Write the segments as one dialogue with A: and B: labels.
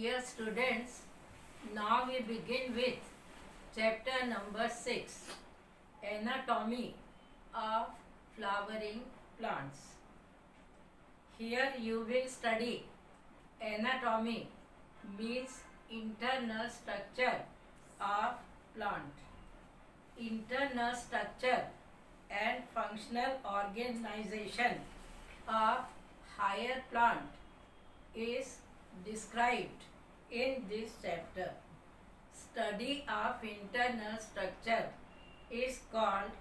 A: Dear students, now we begin with chapter number 6, Anatomy of Flowering Plants. Here you will study anatomy means internal structure of plant. Internal structure and functional organization of higher plant is described in this chapter. Study of internal structure is called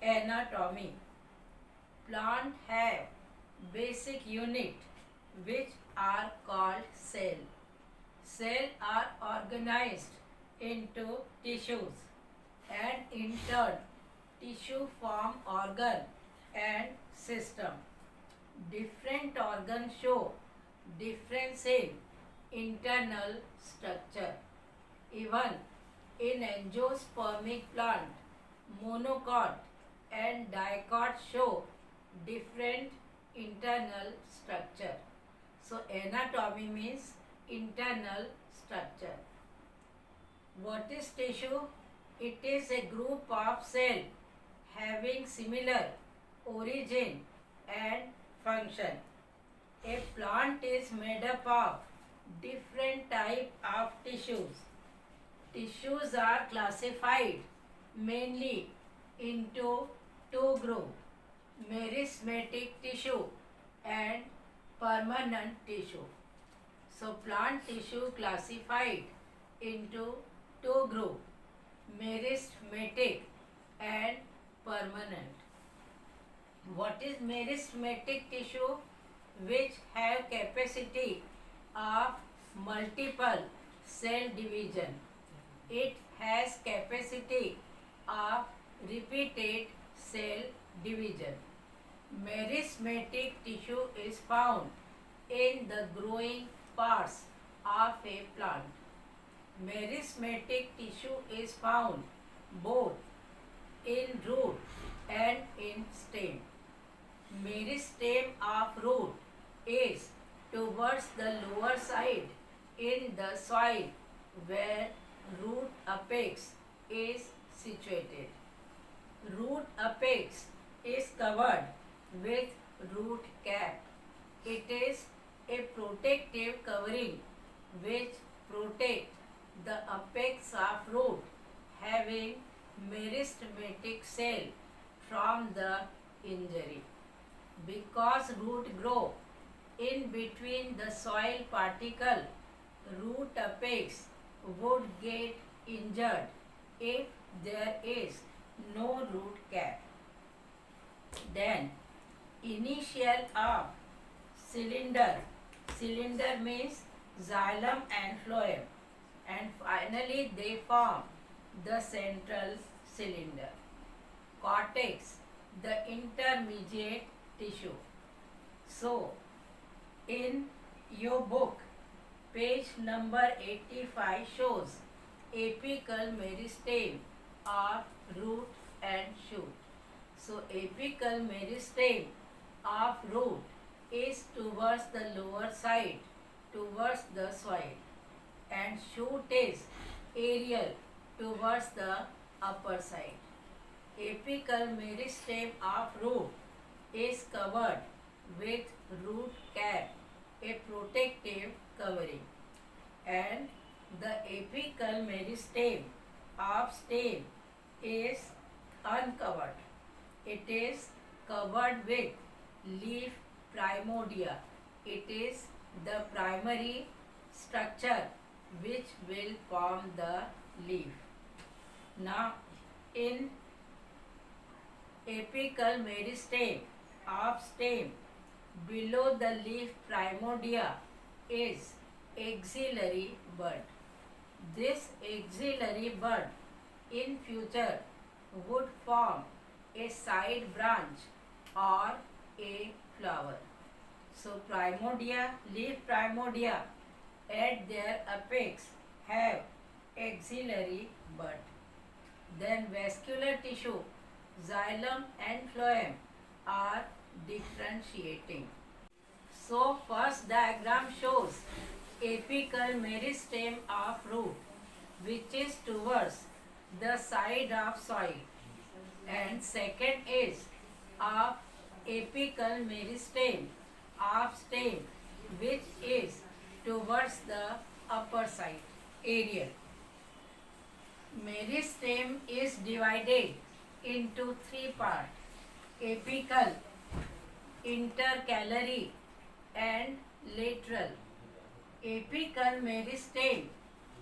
A: anatomy. Plant have basic unit which are called cell. Cells are organized into tissues and in turn tissue form organ and system. Different organs show difference in internal structure. Even in angiospermic plant, monocot and dicot show different internal structure. So anatomy means internal structure. What is tissue? It is a group of cells having similar origin and function. A plant is made up of different type of tissues. Tissues are classified mainly into two groups, meristematic tissue and permanent tissue. So plant tissue classified into two groups, meristematic and permanent. What is meristematic tissue? Which have capacity of multiple cell division. It has capacity of repeated cell division. Meristematic tissue is found in the growing parts of a plant. Meristematic tissue is found both in root and in stem. Meristem of root is towards the lower side in the soil where root apex is situated. Root apex is covered with root cap. It is a protective covering which protects the apex of root having meristematic cell from the injury. Because root grow in between the soil particle, root apex would get injured if there is no root cap. Then initial of cylinder. Cylinder means xylem and phloem, and finally they form the central cylinder. Cortex, the intermediate tissue. So, in your book, page number 85 shows apical meristem of root and shoot. So, apical meristem of root is towards the lower side, towards the soil, and shoot is aerial towards the upper side. Apical meristem of root is covered with root cap, a protective covering, and the apical meristem of stem is uncovered. It is covered with leaf primordia. It is the primary structure which will form the leaf. Now, in apical meristem of stem, below the leaf primordia is axillary bud. This axillary bud in future would form a side branch or a flower. So primordia, leaf primordia at their apex have axillary bud. Then vascular tissue, xylem and phloem are differentiating. So first diagram shows apical meristem of root, which is towards the side of soil. And second is of apical meristem of stem, which is towards the upper side. Aerial. Meristem is divided into three parts: apical, intercalary, and lateral. Apical meristem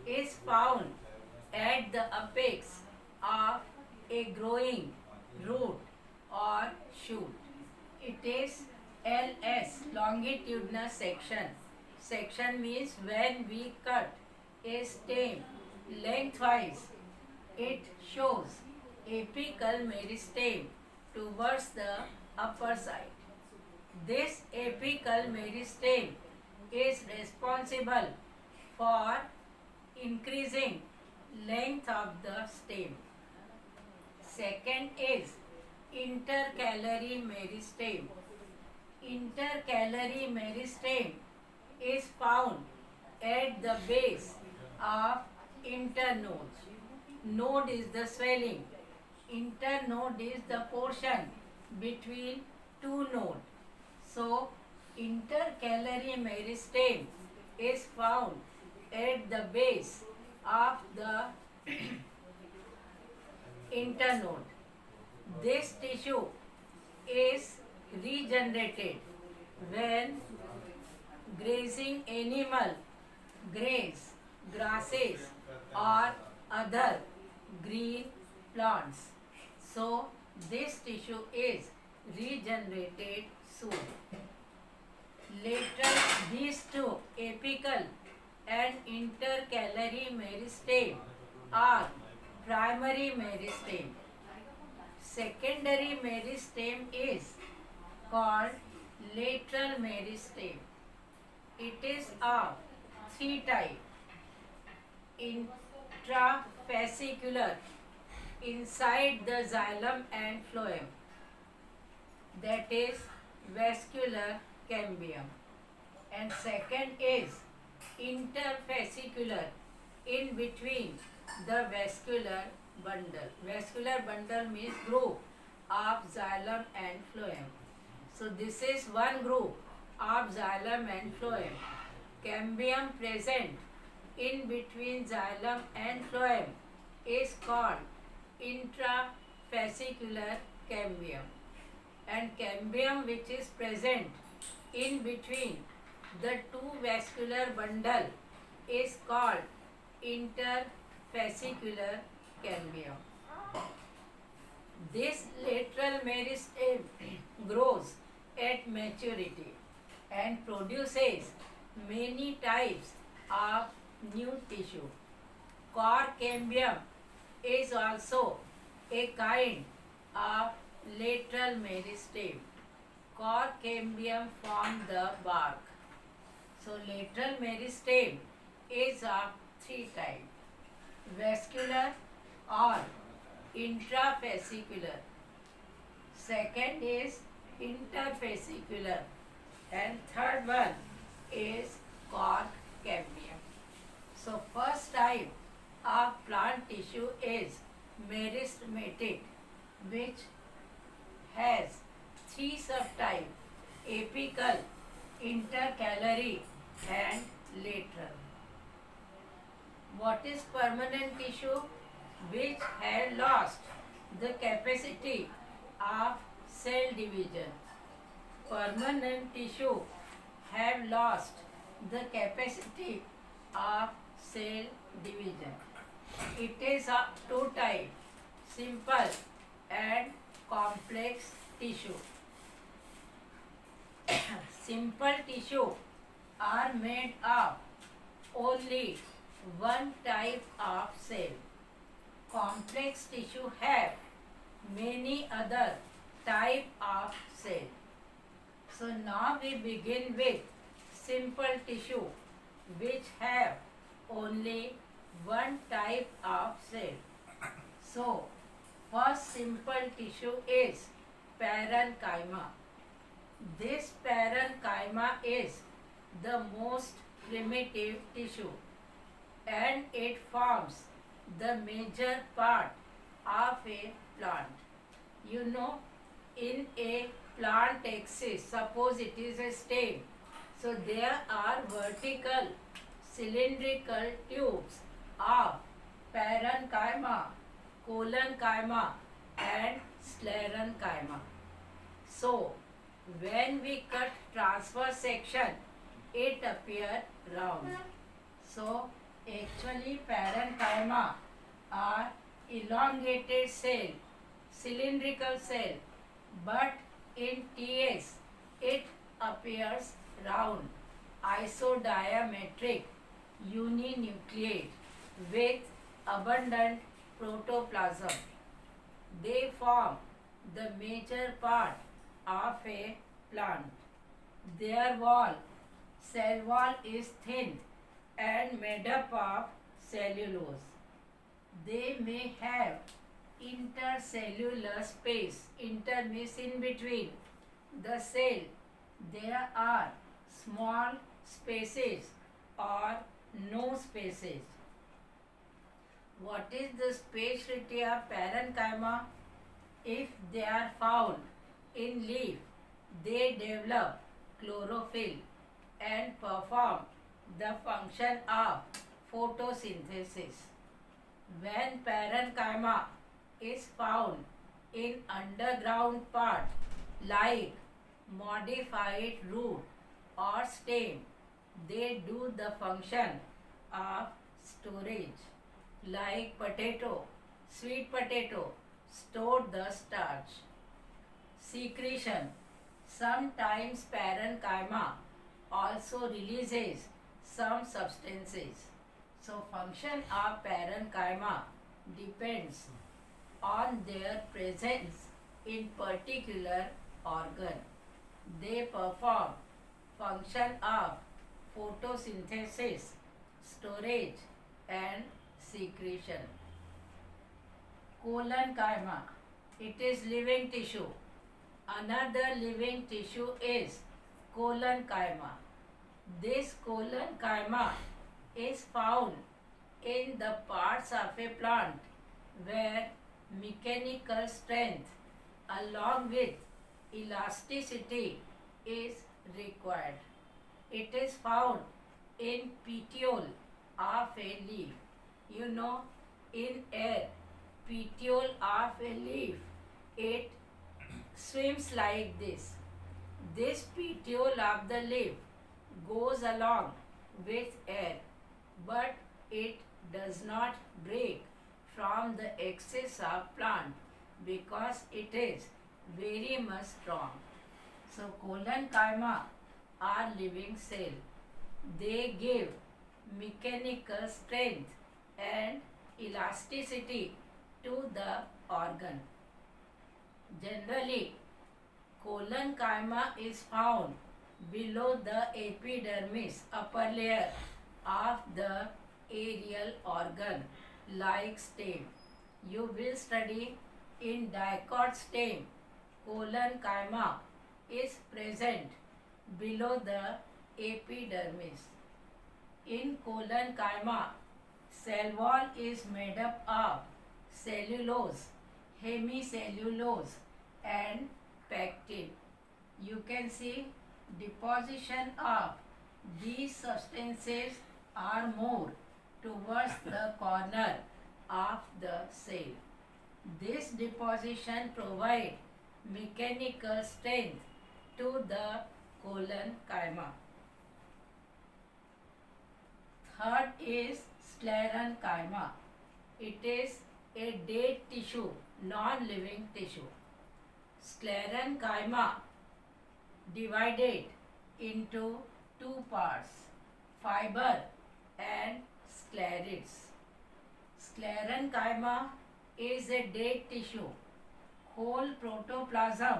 A: is found at the apex of a growing root or shoot. It is LS, longitudinal section. Section means when we cut a stem lengthwise, it shows apical meristem towards the upper side. This apical meristem is responsible for increasing length of the stem. Second is intercalary meristem. Intercalary meristem is found at the base of internode. Node is the swelling. Internode is the portion between two nodes. So, intercalary meristem is found at the base of the internode. This tissue is regenerated when grazing animal graze, grasses or other green plants. So this tissue is regenerated soon. Later, these two, apical and intercalary meristem, are primary meristem. Secondary meristem is called lateral meristem. It is of three types: intrafascicular, inside the xylem and phloem, that is vascular cambium. And second is interfascicular, in between the vascular bundle. Vascular bundle means group of xylem and phloem. So this is one group of xylem and phloem. Cambium present in between xylem and phloem is called intrafascicular cambium. And cambium which is present in between the two vascular bundle is called interfascicular cambium. This lateral meristem grows at maturity and produces many types of new tissue. Core cambium is also a kind of lateral meristem. Core cambium form the bark. So lateral meristem is of three types: vascular or intrafascicular. Second is interfascicular, and third one is core cambium. So first type of plant tissue is meristematic, which has three subtypes: apical, intercalary and lateral. What is permanent tissue? Which had lost the capacity of cell division. Permanent tissue have lost the capacity of cell division. It is of two types: simple and complex tissue. Simple tissue are made of only one type of cell. Complex tissue have many other type of cell. So now we begin with simple tissue, which have only one type of cell. So first simple tissue is parenchyma. This parenchyma is the most primitive tissue, and it forms the major part of a plant. You know, in a plant axis, suppose it is a stem, so there are vertical cylindrical tubes of parenchyma, collenchyma and sclerenchyma. So, when we cut transverse section, it appear round. So, actually parenchyma are elongated cell, cylindrical cell, but in TS it appears round, isodiametric, uninucleate with abundant protoplasm. They form the major part of a plant. Their wall, cell wall is thin and made up of cellulose. They may have intercellular space, inter means in between the cell. There are small spaces or no spaces. What is the specialty of parenchyma? If they are found in leaf, they develop chlorophyll and perform the function of photosynthesis. When parenchyma is found in underground part like modified root or stem, they do the function of storage. Like potato, sweet potato, store the starch. Secretion. Sometimes parenchyma also releases some substances. So function of parenchyma depends on their presence in particular organ. They perform function of photosynthesis, storage and secretion. Collenchyma, it is living tissue. Another living tissue is collenchyma. This collenchyma is found in the parts of a plant where mechanical strength along with elasticity is required. It is found in petiole of a leaf. You know, in air, petiole of a leaf, it swims like this. This petiole of the leaf goes along with air, but it does not break from the axis of plant because it is very much strong. So collenchyma are living cell. They give mechanical strength and elasticity to the organ. Generally, collenchyma is found below the epidermis, upper layer of the aerial organ like stem. You will study in dicot stem, collenchyma is present below the epidermis. In collenchyma, cell wall is made up of cellulose, hemicellulose and pectin. You can see deposition of these substances are more towards the corner of the cell. This deposition provides mechanical strength to the collenchyma. Third is sclerenchyma. It is a dead tissue, non-living tissue. Sclerenchyma divided into two parts, fiber and sclerids. Sclerenchyma is a dead tissue. Whole protoplasm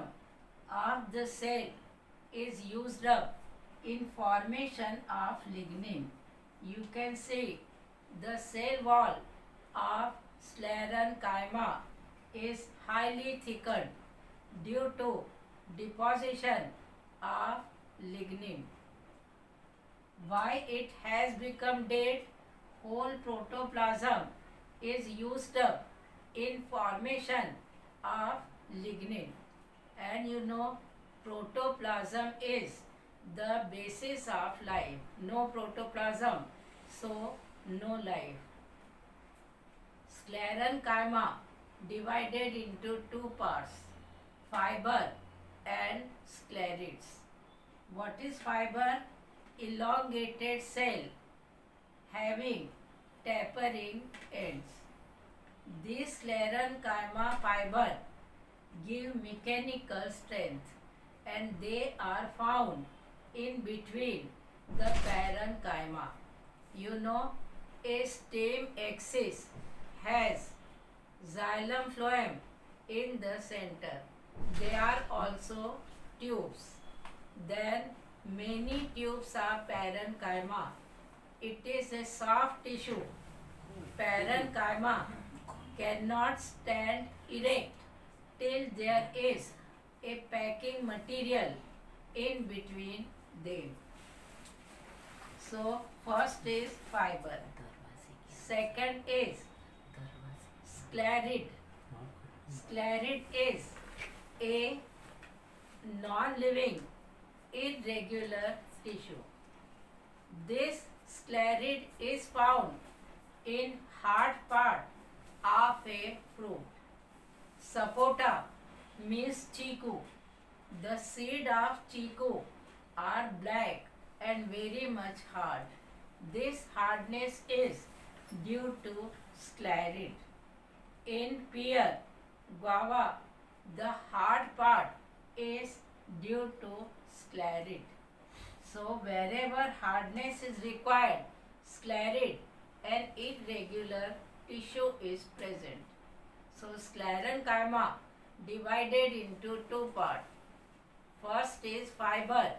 A: of the cell is used up in formation of lignin. You can see the cell wall of sclerenchyma is highly thickened due to deposition of lignin. Why it has become dead? Whole protoplasm is used up in formation of lignin. And you know, protoplasm is the basis of life. No protoplasm, so no life. Sclerenchyma divided into two parts, fiber and sclerids. What is fiber? Elongated cell having tapering ends. These sclerenchyma fiber give mechanical strength and they are found in between the parenchyma. You know, a stem axis has xylem phloem in the center. They are also tubes. Then many tubes are parenchyma. It is a soft tissue. Parenchyma cannot stand erect till there is a packing material in between them. So first is fiber. Second is sclerid. Sclerid is a non-living irregular tissue. This sclerid is found in hard part of a fruit. Sapota means chiku. The seed of chiku are black and very much hard. This hardness is due to sclerid. In pear, guava, the hard part is due to sclerid. So wherever hardness is required, sclerid and irregular tissue is present. So sclerenchyma divided into two parts. First is fiber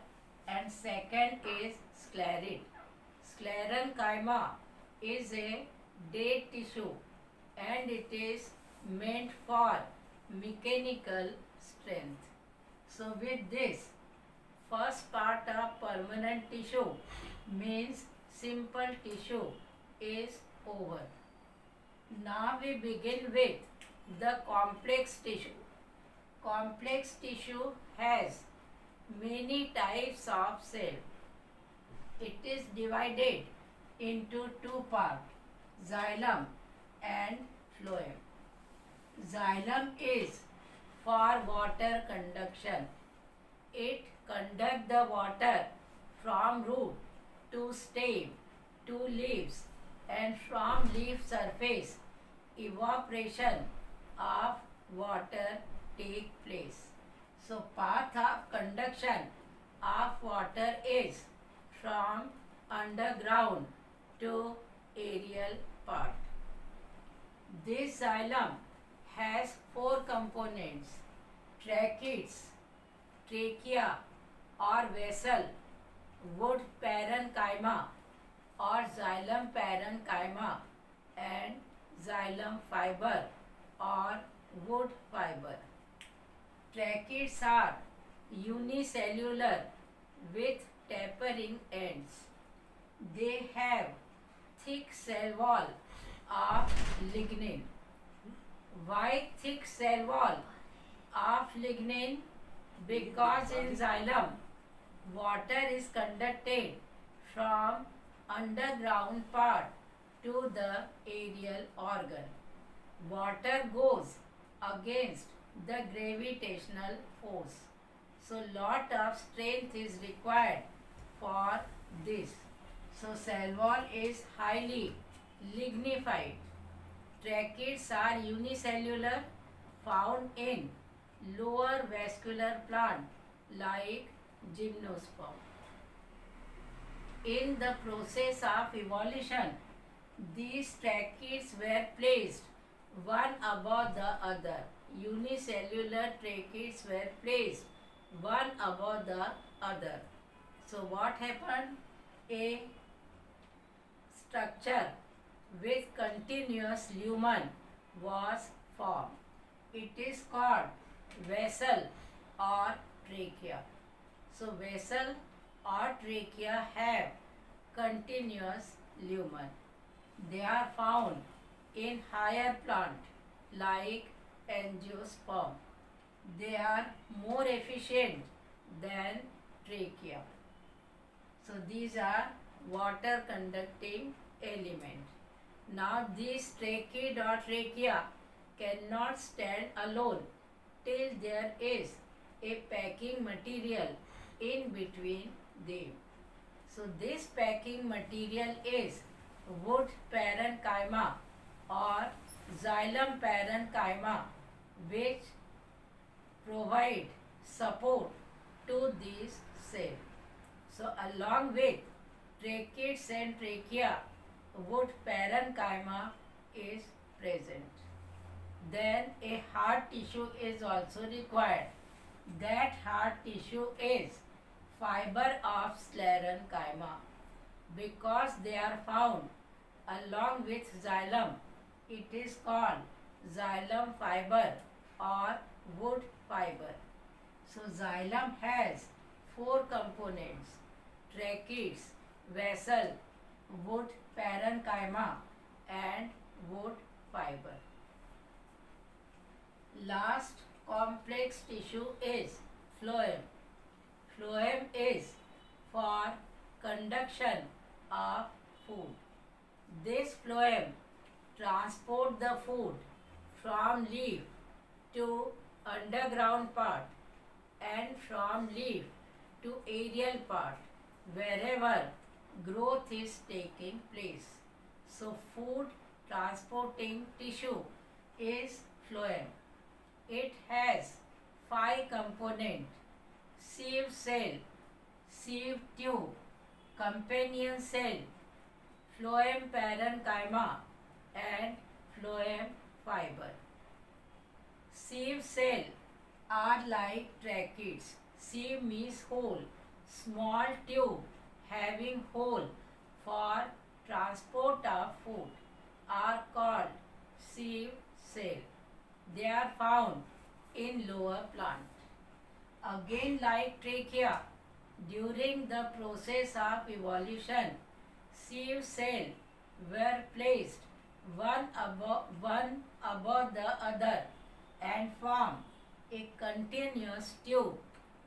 A: and second is sclerid. Sclerenchyma is a dead tissue and it is meant for mechanical strength. So with this, first part of permanent tissue means simple tissue is over. Now we begin with the complex tissue. Complex tissue has many types of cell. It is divided into two parts, xylem and phloem. Xylem is for water conduction. It conducts the water from root to stem to leaves and from leaf surface evaporation of water take place. So path of conduction of water is from underground to aerial part. This xylem has four components: tracheids, trachea or vessel, wood parenchyma or xylem parenchyma, and xylem fiber or wood fiber. Tracheids are unicellular with tapering ends. They have thick cell wall of lignin. Why thick cell wall of lignin? Because in xylem, water is conducted from underground part to the aerial organ. Water goes against the gravitational force. So lot of strength is required for this. So cell wall is highly lignified. Tracheids are unicellular, found in lower vascular plant like gymnosperm. In the process of evolution, these tracheids were placed one above the other. Unicellular tracheids were placed one above the other. So what happened? A structure with continuous lumen was formed. It is called vessel or trachea. So vessel or trachea have continuous lumen. They are found in higher plant like angiosperm. They are more efficient than trachea. So these are water conducting elements. Now these trachid or trachea cannot stand alone till there is a packing material in between them. So this packing material is wood parenchyma or xylem parenchyma, which provide support to these cells. So along with tracheids and trachea, wood parenchyma is present. Then a hard tissue is also required. That hard tissue is fiber of sclerenchyma. Because they are found along with xylem, it is called xylem fiber or wood fiber. So xylem has four components: tracheids, vessel, wood parenchyma and wood fiber. Last complex tissue is phloem. Phloem is for conduction of food. This phloem transport the food from leaf to underground part and from leaf to aerial part wherever growth is taking place. So food transporting tissue is phloem. It has 5 components: sieve cell, sieve tube, companion cell, phloem parenchyma and phloem fiber. Sieve cell are like tracheids. Sieve means hole. Small tube having hole for transport of food are called sieve cell. They are found in lower plant. Again, like trachea, during the process of evolution, sieve cell were placed one above the other and form a continuous tube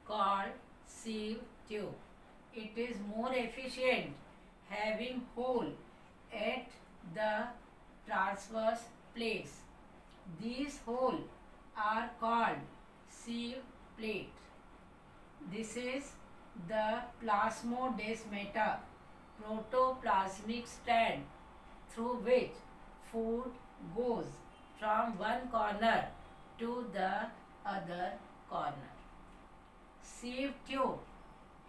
A: called sieve tube. It is more efficient, having hole at the transverse place. These holes are called sieve plate. This is the plasmodesmata, protoplasmic stand through which food goes from one corner to the other corner. Sieve tube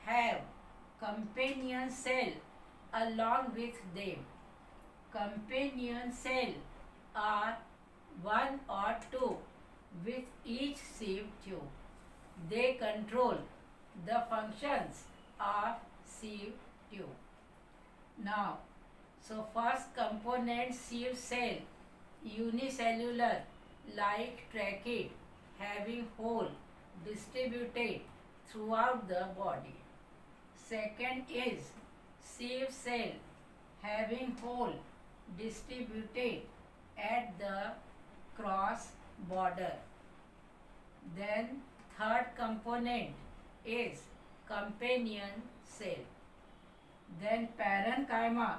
A: have companion cell along with them. Companion cell are 1 or 2 with each sieve tube. They control the functions of sieve tube. Now, so first component, sieve cell, unicellular like tracheid, having hole distributed throughout the body. Second is sieve cell, having hole distributed at the cross border. Then third component is companion cell. Then parenchyma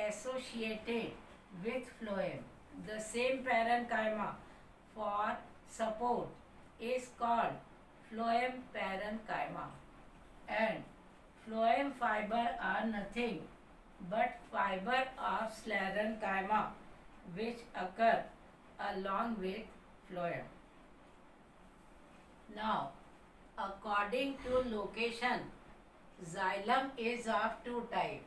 A: associated with phloem. The same parenchyma for support is called phloem parenchyma. And phloem fiber are nothing but fiber of sclerenchyma which occur along with phloem. Now, according to location, xylem is of two types.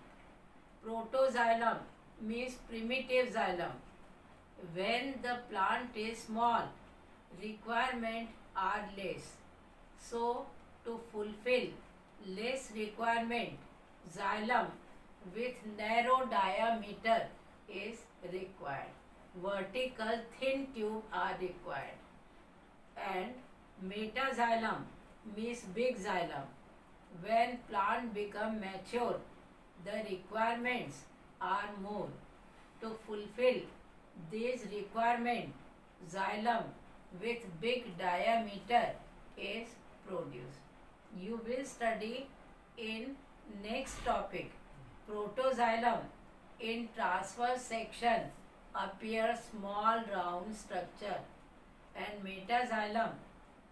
A: Protoxylem means primitive xylem. When the plant is small, requirements are less. So, to fulfill less requirement, xylem with narrow diameter is required. Vertical thin tube are required. And metaxylem means big xylem. When plant become mature, the requirements are more. To fulfill these requirements, xylem with big diameter is produced. You will study in next topic. Protoxylem in transverse section appears small round structure, and metaxylem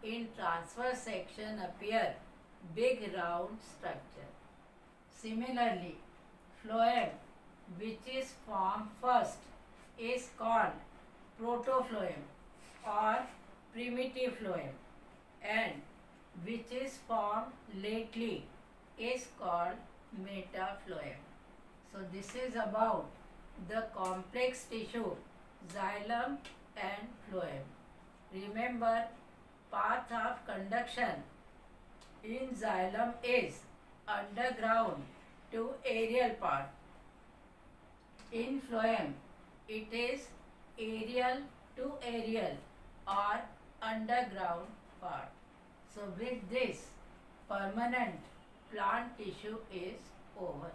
A: in transverse section appear big round structure. Similarly, phloem, which is formed first, is called protophlloem or primitive phloem, and which is formed lately is called metaphlloem. So this is about the complex tissue xylem and phloem. Remember, path of conduction in xylem is underground to aerial part. In phloem, it is aerial to aerial or underground part. So with this, permanent plant tissue is over.